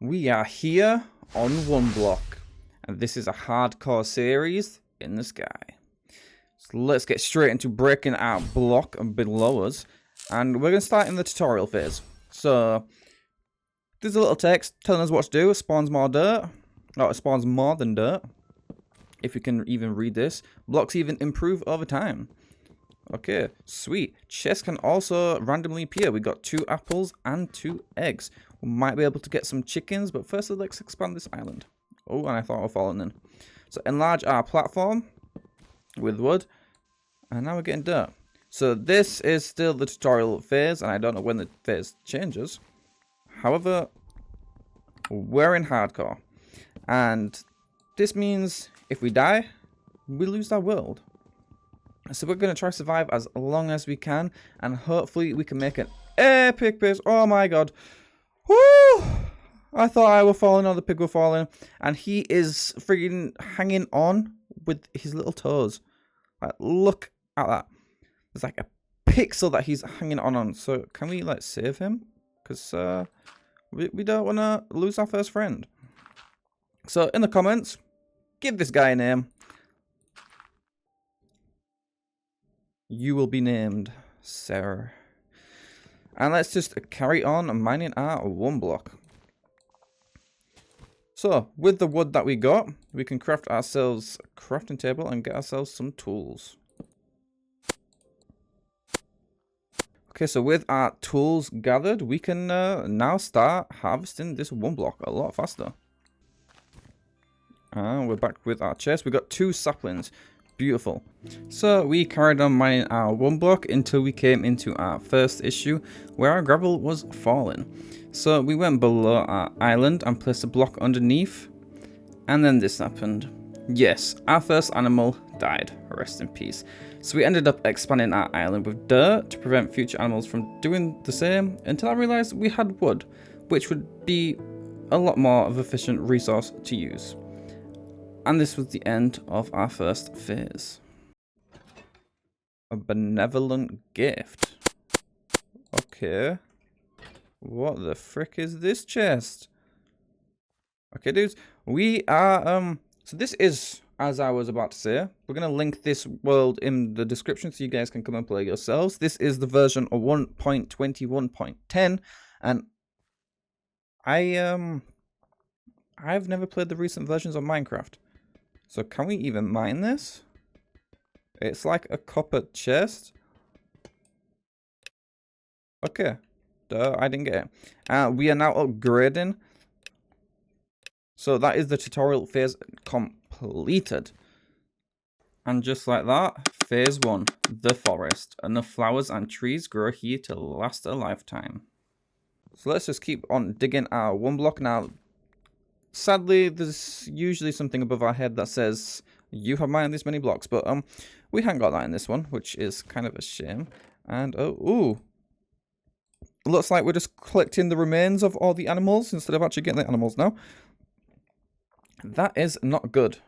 We are here on OneBlock, and this is a hardcore series in the sky. So let's get straight into breaking our block below us, and we're going to start in the tutorial phase. So there's a little text telling us what to do. It spawns more dirt. No, it spawns more than dirt. If you can even read this. Blocks even improve over time. Okay, sweet. Chests can also randomly appear. We got 2 apples and 2 eggs. We might be able to get some chickens, but first let's expand this island. Oh, and I thought I was falling in. So enlarge our platform with wood. And now we're getting dirt. So this is still the tutorial phase, and I don't know when the phase changes. However, we're in hardcore. And this means if we die, we lose our world. So we're going to try to survive as long as we can, and hopefully we can make an epic base. Oh my god. Woo! I thought I were falling, or the pig were falling, and he is freaking hanging on with his little toes. Like, look at that. There's like a pixel that he's hanging on. So can we like save him? Because we don't want to lose our first friend. So in the comments, give this guy a name. You will be named Sarah. And let's just carry on mining our OneBlock. So, with the wood that we got, we can craft ourselves a crafting table and get ourselves some tools. Okay, so with our tools gathered, we can now start harvesting this OneBlock a lot faster. And we're back with our chest. We got 2 saplings. Beautiful. So we carried on mining our OneBlock until we came into our first issue where our gravel was falling. So we went below our island and placed a block underneath, and then this happened. Yes, our first animal died. Rest in peace. So we ended up expanding our island with dirt to prevent future animals from doing the same, until I realized we had wood, which would be a lot more of an efficient resource to use. And this was the end of our first phase. A benevolent gift. Okay. What the frick is this chest? Okay, dudes. We are, so this is, as I was about to say, we're going to link this world in the description so you guys can come and play yourselves. This is the version of 1.21.10, and I've never played the recent versions of Minecraft. So can we even mine this? It's like a copper chest. Okay. Duh, I didn't get it. We are now upgrading. So that is the tutorial phase completed. And just like that, phase 1, the forest. Enough flowers and trees grow here to last a lifetime. So let's just keep on digging our OneBlock now. Sadly, there's usually something above our head that says, you have mined this many blocks, but we haven't got that in this one, which is kind of a shame. And, ooh. Looks like we're just collecting the remains of all the animals instead of actually getting the animals now. That is not good.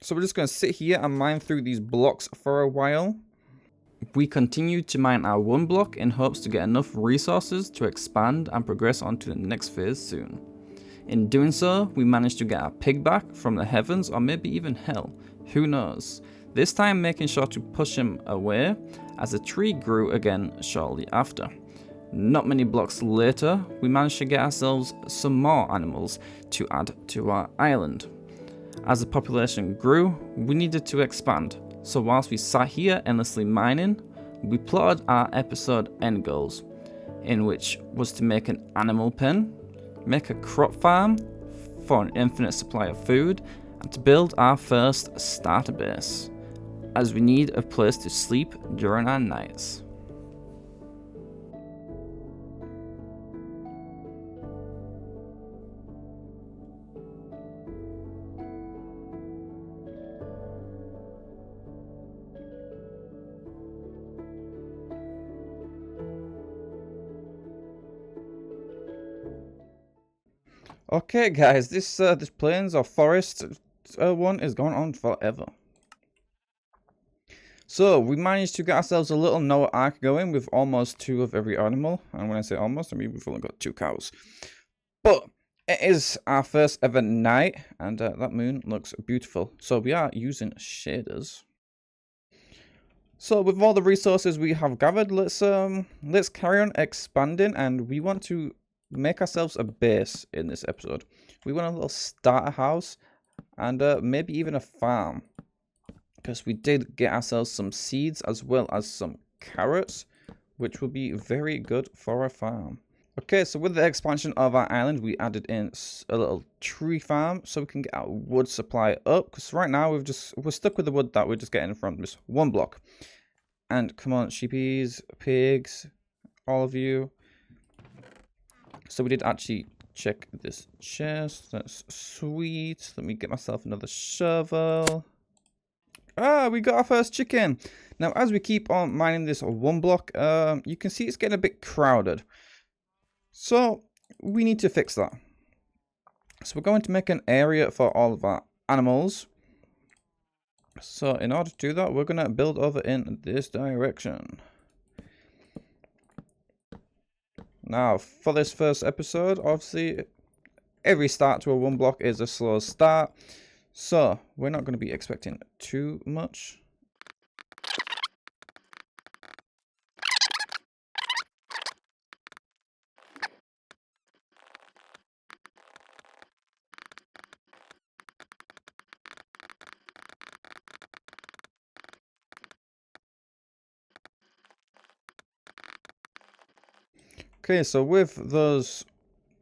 So we're just going to sit here and mine through these blocks for a while. We continue to mine our OneBlock in hopes to get enough resources to expand and progress on to the next phase soon. In doing so, we managed to get our pig back from the heavens, or maybe even hell, who knows. This time making sure to push him away as a tree grew again shortly after. Not many blocks later, we managed to get ourselves some more animals to add to our island. As the population grew, we needed to expand. So whilst we sat here endlessly mining, we plotted our episode end goals, in which was to make an animal pen, make a crop farm for an infinite supply of food, and to build our first starter base, as we need a place to sleep during our nights. Okay, guys, this plains or forest one is going on forever. So we managed to get ourselves a little Noah Ark going with almost 2 of every animal. And when I say almost, I mean we've only got 2 cows. But it is our first ever night, and that moon looks beautiful. So we are using shaders. So with all the resources we have gathered, let's carry on expanding, and we want to make ourselves a base in this episode. We want a little starter house, and maybe even a farm, because we did get ourselves some seeds as well as some carrots, which will be very good for a farm. Okay, so with the expansion of our island, we added in a little tree farm so we can get our wood supply up. Because right now we're stuck with the wood that we're just getting from this one block. And come on, sheepies, pigs, all of you. So we did actually check this chest. That's sweet. Let me get myself another shovel. Ah, we got our first chicken. Now, as we keep on mining this one block, you can see it's getting a bit crowded. So we need to fix that. So we're going to make an area for all of our animals. So in order to do that, we're going to build over in this direction. Now, for this first episode, obviously, every start to a one block is a slow start. So we're not going to be expecting too much. Okay, so with those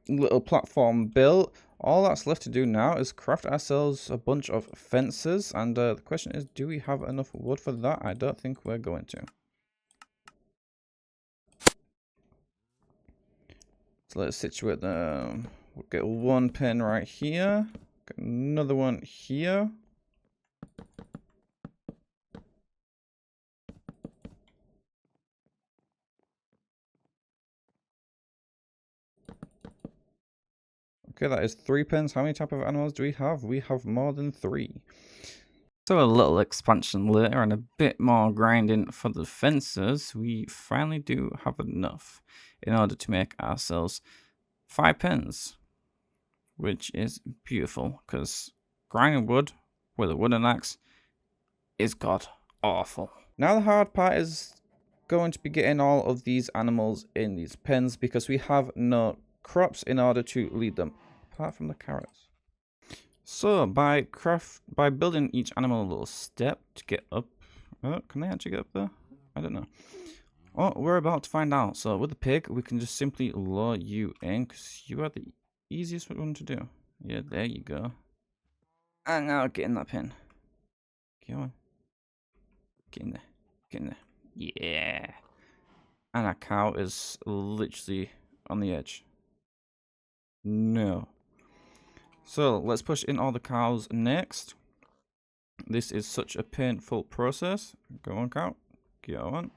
little platform built, all that's left to do now is craft ourselves a bunch of fences. And the question is, do we have enough wood for that? I don't think we're going to. So let's situate them. We'll get one pen right here. Get another one here. Okay, that is 3 pens. How many type of animals do we have? We have more than 3. So a little expansion later and a bit more grinding for the fences, we finally do have enough in order to make ourselves 5 pens, which is beautiful because grinding wood with a wooden axe is god awful. Now the hard part is going to be getting all of these animals in these pens because we have no crops in order to lead them, apart from the carrots. So by building each animal a little step to get up, can they actually get up there? I don't know. Oh, we're about to find out. So with the pig, we can just simply lure you in because you are the easiest one to do. Yeah, there you go. And now get in that pen. Go on. Get in there. Get in there. Yeah. And our cow is literally on the edge. No. So let's push in all the cows next. This is such a painful process. Go on, cow. Go on.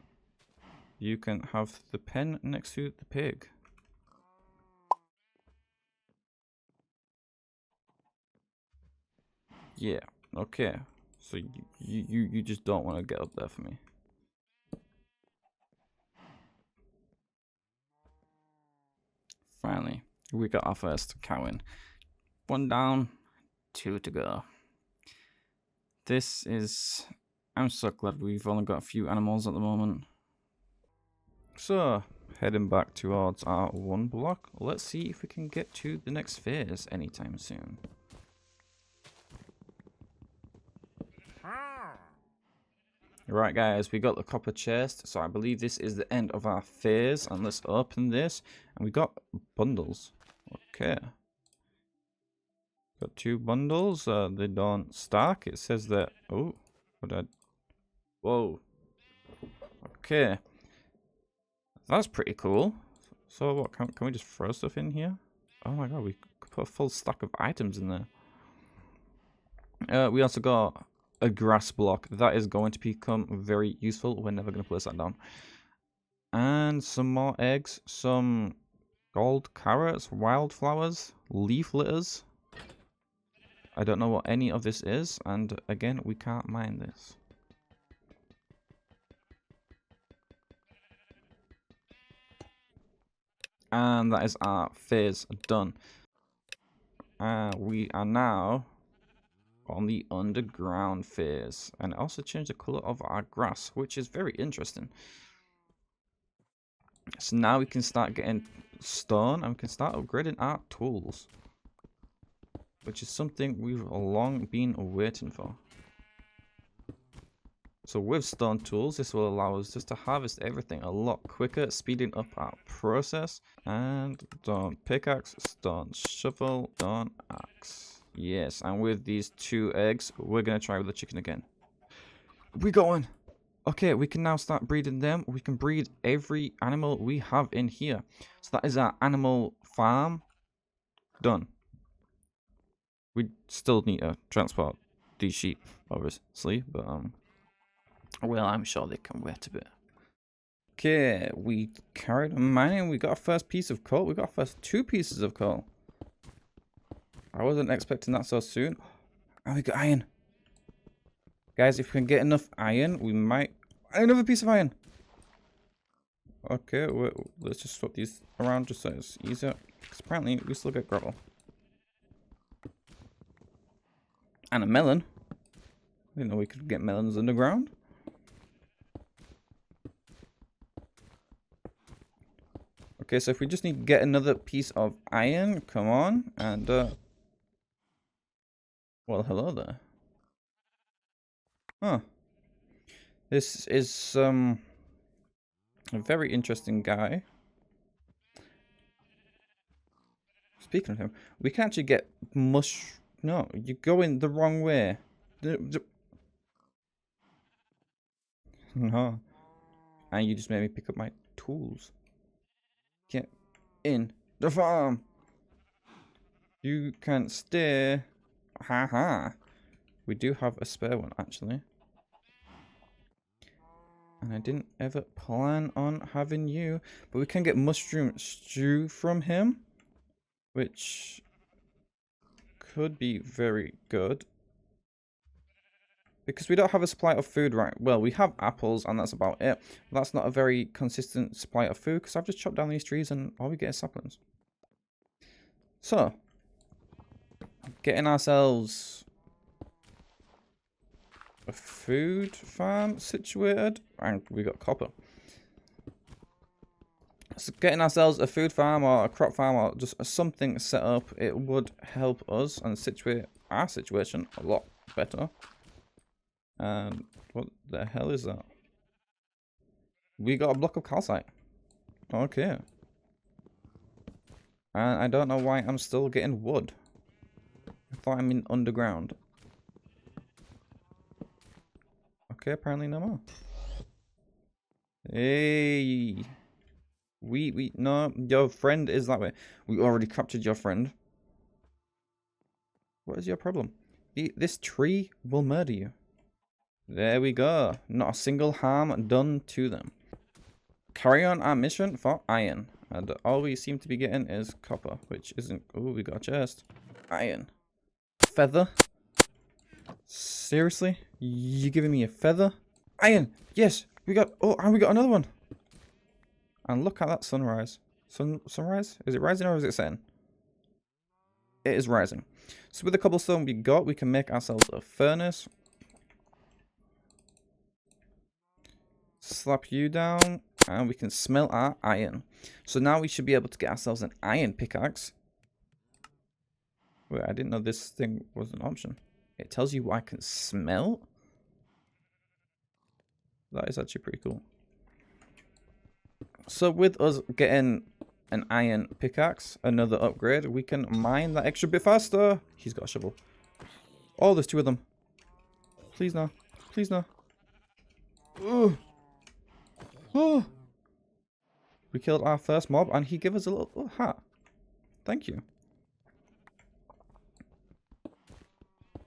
You can have the pen next to the pig. Yeah. Okay. So you just don't want to get up there for me. Finally, we got our first cow in. 1 down, 2 to go. This is... I'm so glad we've only got a few animals at the moment. So, heading back towards our 1 block. Let's see if we can get to the next phase anytime soon. Right guys, we got the copper chest, so I believe this is the end of our phase, and let's open this, and we got bundles. Okay. Got 2 bundles, they don't stack, it says that, oh, what did I, whoa. Okay. That's pretty cool. So what, can we just throw stuff in here? Oh my god, we could put a full stack of items in there. We also got a grass block. That is going to become very useful. We're never going to place that down. And some more eggs, some gold carrots, wildflowers, leaf litters. I don't know what any of this is, and again, we can't mine this. And that is our phase done. We are now on the underground phase. And it also changed the color of our grass, which is very interesting. So now we can start getting stone and we can start upgrading our tools, which is something we've long been waiting for. So with stone tools, this will allow us just to harvest everything a lot quicker, speeding up our process. And stone pickaxe, stone shovel, stone axe. Yes, and with these 2 eggs, we're going to try with the chicken again. We going! Okay, we can now start breeding them. We can breed every animal we have in here. So that is our animal farm done. We still need to transport these sheep, obviously, but well, I'm sure they can wait a bit. Okay, we carried on mining. We got our first piece of coal. We got our first 2 pieces of coal. I wasn't expecting that so soon. And we got iron. Guys, if we can get enough iron, we might... Another piece of iron. Okay, let's just swap these around just so it's easier. Because apparently we still get gravel. And a melon. I didn't know we could get melons underground. Okay, so if we just need to get another piece of iron, come on, and well, hello there. Huh. This is a very interesting guy. Speaking of him, we can actually get No, you're going the wrong way. No. And you just made me pick up my tools. Get in the farm. You can stay. Haha. We do have a spare one, actually. And I didn't ever plan on having you. But we can get mushroom stew from him, which could be very good. Because we don't have a supply of food, right? Well, we have apples, and that's about it. But that's not a very consistent supply of food, because I've just chopped down these trees, and all we get is saplings. So, getting ourselves a food farm situated, and we got copper. So getting ourselves a food farm or a crop farm or just something set up, it would help us and situate our situation a lot better. And what the hell is that? We got a block of calcite. Okay. And I don't know why I'm still getting wood. I thought I'm in underground. Okay, apparently no more. Hey. No, your friend is that way. We already captured your friend. What is your problem? This tree will murder you. There we go. Not a single harm done to them. Carry on our mission for iron. And all we seem to be getting is copper, which isn't... Oh, we got a chest. Iron. Feather? Seriously? You giving me a feather? Iron! Yes! We got... Oh, and we got another one! And look at that sunrise. Sunrise? Is it rising or is it setting? It is rising. So with the cobblestone we got, we can make ourselves a furnace. Slap you down. And we can smelt our iron. So now we should be able to get ourselves an iron pickaxe. Wait, I didn't know this thing was an option. It tells you what I can smelt. That is actually pretty cool. So with us getting an iron pickaxe, another upgrade, we can mine that extra bit faster. He's got a shovel. Oh, there's 2 of them. Please no. Please no. Ugh. Oh. We killed our first mob and he gave us a little hat. Thank you.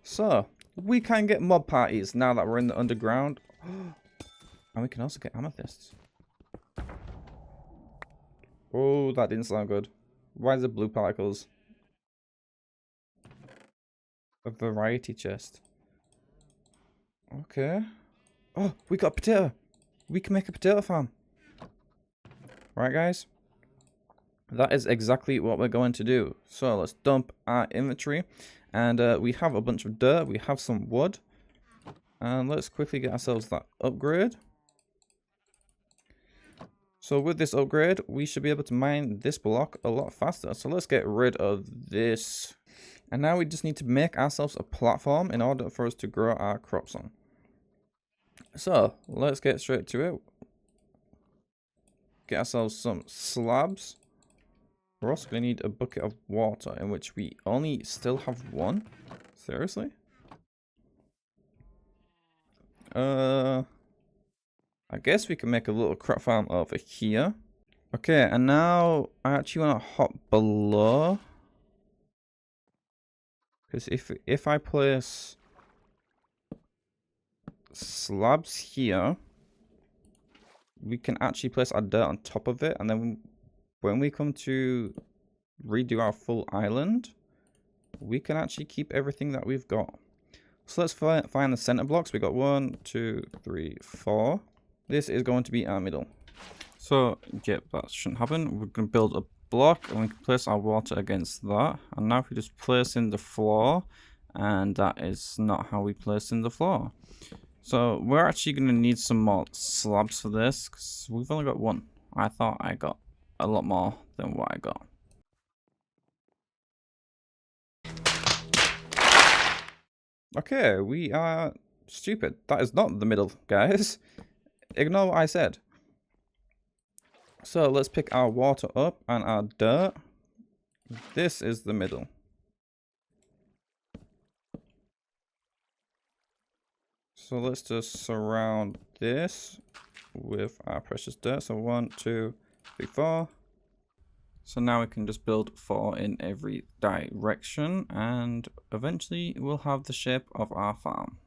So, we can get mob parties now that we're in the underground. And we can also get amethysts. Oh, that didn't sound good. Why is it blue particles? A variety chest. Okay. Oh, we got a potato. We can make a potato farm. Right, guys? That is exactly what we're going to do. So let's dump our inventory. And we have a bunch of dirt. We have some wood. And let's quickly get ourselves that upgrade. So with this upgrade, we should be able to mine this block a lot faster. So let's get rid of this. And now we just need to make ourselves a platform in order for us to grow our crops on. So let's get straight to it. Get ourselves some slabs. We're also going to need a bucket of water, in which we only still have one. Seriously? I guess we can make a little crop farm over here. Okay, and now I actually want to hop below. Because if I place slabs here, we can actually place our dirt on top of it, and then when we come to redo our full island, we can actually keep everything that we've got. So let's find the center blocks. We got 1, 2, 3, 4. This is going to be our middle. So yep, that shouldn't happen. We're going to build a block and we can place our water against that. And now if we just place in the floor, and that is not how we place in the floor. So we're actually going to need some more slabs for this, because we've only got one. I thought I got a lot more than what I got. Okay, we are stupid. That is not the middle, guys. Ignore what I said. So let's pick our water up and our dirt. This is the middle. So let's just surround this with our precious dirt. So 1, 2, 3, 4. So now we can just build 4 in every direction, and eventually we'll have the shape of our farm.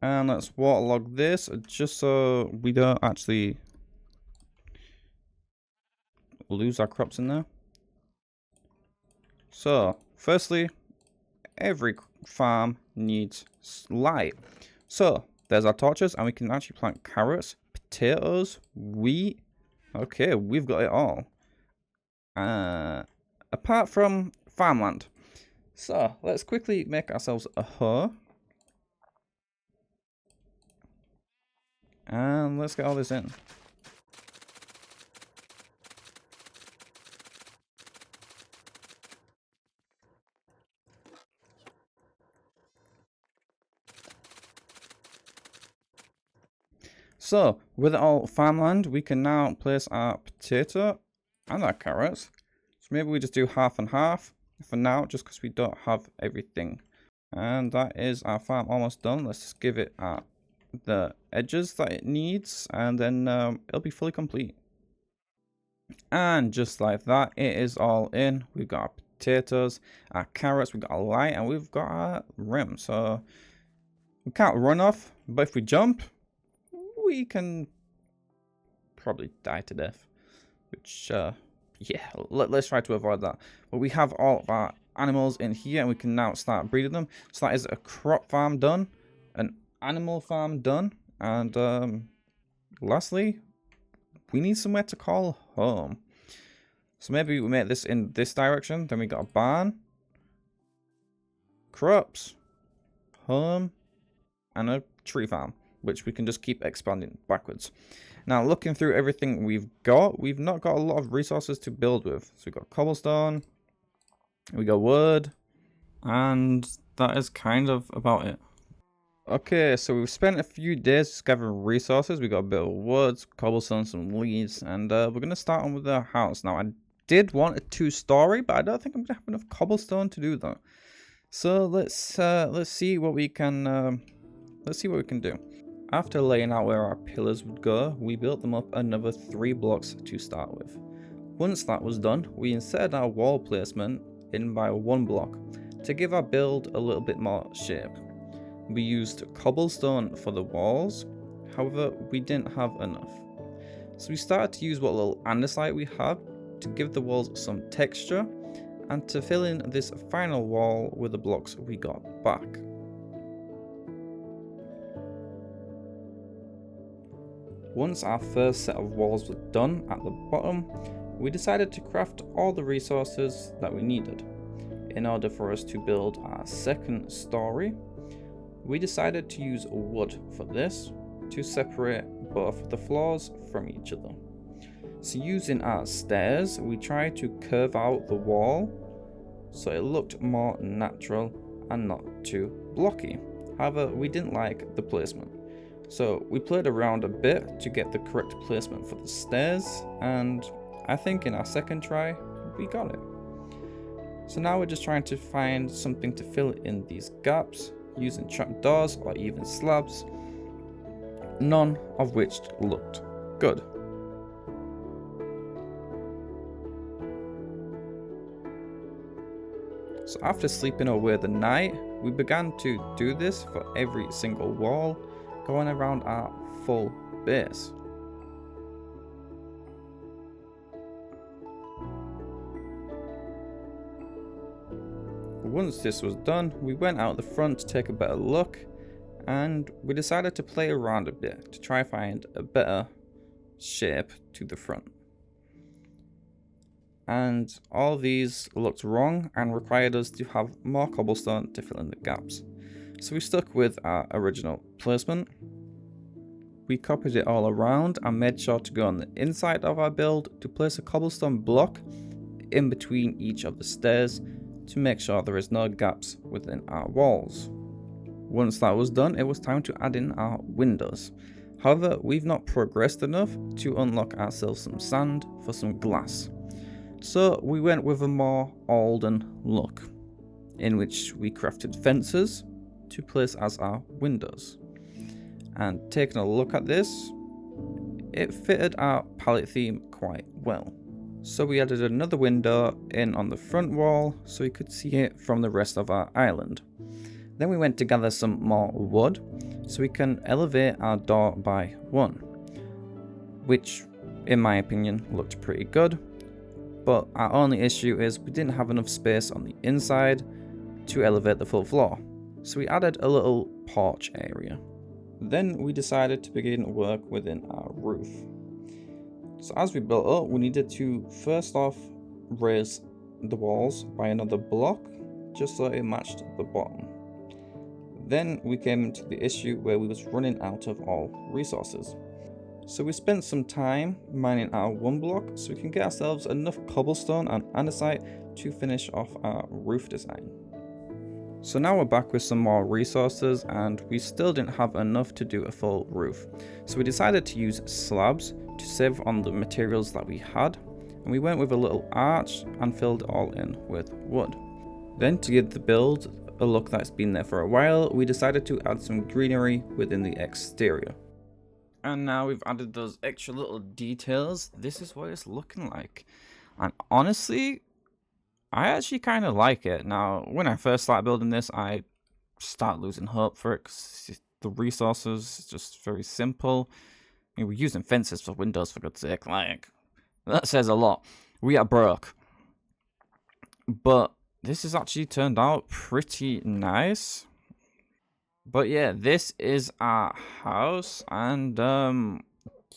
And let's waterlog this just so we don't actually lose our crops in there. So firstly, every farm needs light. So there's our torches, and we can actually plant carrots, potatoes, wheat. Okay, we've got it all. Apart from farmland. So let's quickly make ourselves a hoe. And let's get all this in. So, with all farmland, we can now place our potato and our carrots. So maybe we just do half and half for now, just because we don't have everything. And that is our farm almost done. Let's just give it the edges that it needs, and then it'll be fully complete. And just like that, it is all in. We've got our potatoes, our carrots, we've got our light, and we've got our rim. So we can't run off, but if we jump, we can probably die to death, which yeah, let's try to avoid that. But we have all of our animals in here, and we can now start breeding them. So that is a crop farm done, an animal farm done, and lastly, we need somewhere to call home. So maybe we make this in this direction. Then we got a barn, crops, home, and a tree farm, which we can just keep expanding backwards. Now, looking through everything we've not got a lot of resources to build with. So we've got cobblestone, we got wood, and that is kind of about it. Okay, so we've spent a few days gathering resources. We got a bit of wood, cobblestone, some leaves, and we're going to start on with our house. Now, I did want a 2-story, but I don't think I'm going to have enough cobblestone to do that. So let's see what we can do. After laying out where our pillars would go, we built them up another 3 blocks to start with. Once that was done, we inserted our wall placement in by 1 block to give our build a little bit more shape. We used cobblestone for the walls, however we didn't have enough. So we started to use what little andesite we had to give the walls some texture and to fill in this final wall with the blocks we got back. Once our first set of walls were done at the bottom, we decided to craft all the resources that we needed. In order for us to build our second story, we decided to use wood for this to separate both the floors from each other. So using our stairs, we tried to curve out the wall so it looked more natural and not too blocky. However, we didn't like the placement. So we played around a bit to get the correct placement for the stairs, and I think in our second try, we got it. So now we're just trying to find something to fill in these gaps using trapdoors or even slabs, none of which looked good. So after sleeping away the night, we began to do this for every single wall, going around our full base. Once this was done, we went out the front to take a better look, and we decided to play around a bit to try find a better shape to the front. And all these looked wrong and required us to have more cobblestone to fill in the gaps. So we stuck with our original placement. We copied it all around and made sure to go on the inside of our build to place a cobblestone block in between each of the stairs to make sure there is no gaps within our walls. Once that was done, it was time to add in our windows. However, we've not progressed enough to unlock ourselves some sand for some glass. So we went with a more olden look, in which we crafted fences to place as our windows. And taking a look at this, it fitted our palette theme quite well. So we added another window in on the front wall so we could see it from the rest of our island. Then we went to gather some more wood so we can elevate our door by one, which in my opinion looked pretty good. But our only issue is we didn't have enough space on the inside to elevate the full floor. So we added a little porch area. Then we decided to begin work within our roof. So as we built up, we needed to first off raise the walls by another block just so it matched the bottom. Then we came into the issue where we was running out of all resources. So we spent some time mining our OneBlock so we can get ourselves enough cobblestone and andesite to finish off our roof design. So now we're back with some more resources and we still didn't have enough to do a full roof. So we decided to use slabs to save on the materials that we had, and we went with a little arch and filled it all in with wood. Then to give the build a look that's been there for a while, we decided to add some greenery within the exterior. And now we've added those extra little details. This is what it's looking like. And honestly, I actually kind of like it. Now, when I first started building this, I start losing hope for it because the resources is just very simple. I mean, we're using fences for windows, for God's sake. Like, that says a lot. We are broke. But this has actually turned out pretty nice. But yeah, this is our house, and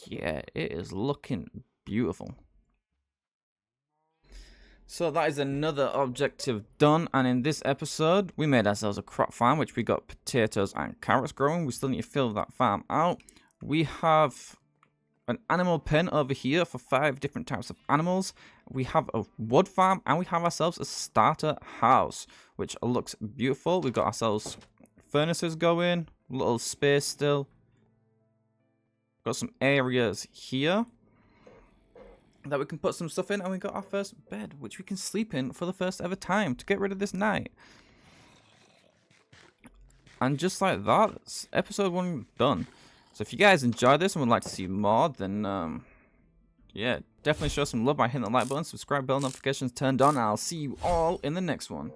yeah, it is looking beautiful. So that is another objective done, and in this episode, we made ourselves a crop farm, which we got potatoes and carrots growing. We still need to fill that farm out. We have an animal pen over here for 5 different types of animals. We have a wood farm, and we have ourselves a starter house, which looks beautiful. We've got ourselves furnaces going, little space still. Got some areas here that we can put some stuff in, and we got our first bed, which we can sleep in for the first ever time to get rid of this night. And just like that, episode 1 done. So if you guys enjoyed this and would like to see more, then yeah, definitely show some love by hitting the like button, subscribe, bell notifications turned on, and I'll see you all in the next one.